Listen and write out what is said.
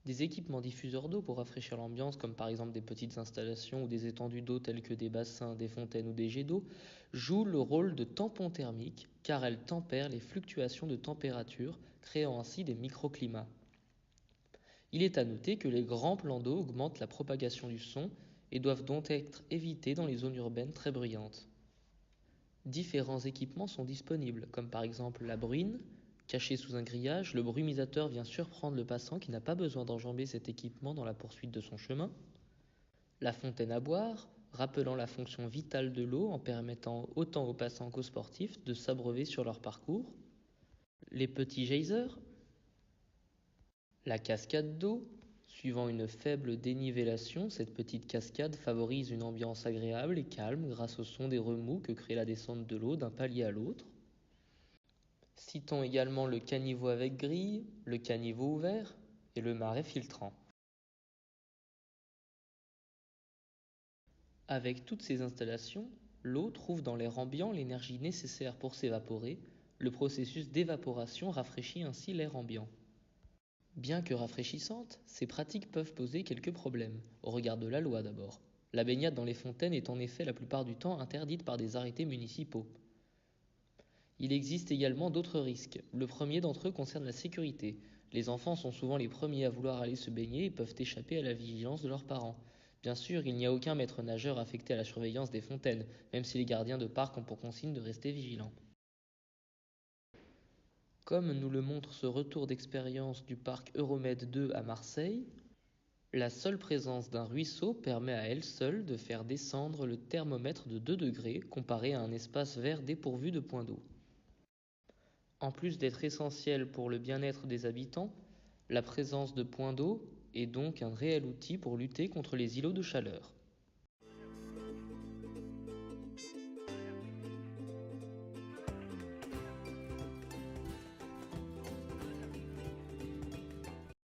Des équipements diffuseurs d'eau pour rafraîchir l'ambiance, comme par exemple des petites installations ou des étendues d'eau telles que des bassins, des fontaines ou des jets d'eau, jouent le rôle de tampons thermiques car elles tempèrent les fluctuations de température, créant ainsi des microclimats. Il est à noter que les grands plans d'eau augmentent la propagation du son et doivent donc être évités dans les zones urbaines très bruyantes. Différents équipements sont disponibles, comme par exemple la bruine. Caché sous un grillage, le brumisateur vient surprendre le passant qui n'a pas besoin d'enjamber cet équipement dans la poursuite de son chemin. La fontaine à boire, rappelant la fonction vitale de l'eau en permettant autant aux passants qu'aux sportifs de s'abreuver sur leur parcours. Les petits geysers. La cascade d'eau. Suivant une faible dénivellation, cette petite cascade favorise une ambiance agréable et calme grâce au son des remous que crée la descente de l'eau d'un palier à l'autre. Citons également le caniveau avec grille, le caniveau ouvert et le marais filtrant. Avec toutes ces installations, l'eau trouve dans l'air ambiant l'énergie nécessaire pour s'évaporer. Le processus d'évaporation rafraîchit ainsi l'air ambiant. Bien que rafraîchissantes, ces pratiques peuvent poser quelques problèmes, au regard de la loi d'abord. La baignade dans les fontaines est en effet la plupart du temps interdite par des arrêtés municipaux. Il existe également d'autres risques. Le premier d'entre eux concerne la sécurité. Les enfants sont souvent les premiers à vouloir aller se baigner et peuvent échapper à la vigilance de leurs parents. Bien sûr, il n'y a aucun maître nageur affecté à la surveillance des fontaines, même si les gardiens de parc ont pour consigne de rester vigilants. Comme nous le montre ce retour d'expérience du parc Euromed 2 à Marseille, la seule présence d'un ruisseau permet à elle seule de faire descendre le thermomètre de 2 degrés comparé à un espace vert dépourvu de points d'eau. En plus d'être essentielle pour le bien-être des habitants, la présence de points d'eau est donc un réel outil pour lutter contre les îlots de chaleur.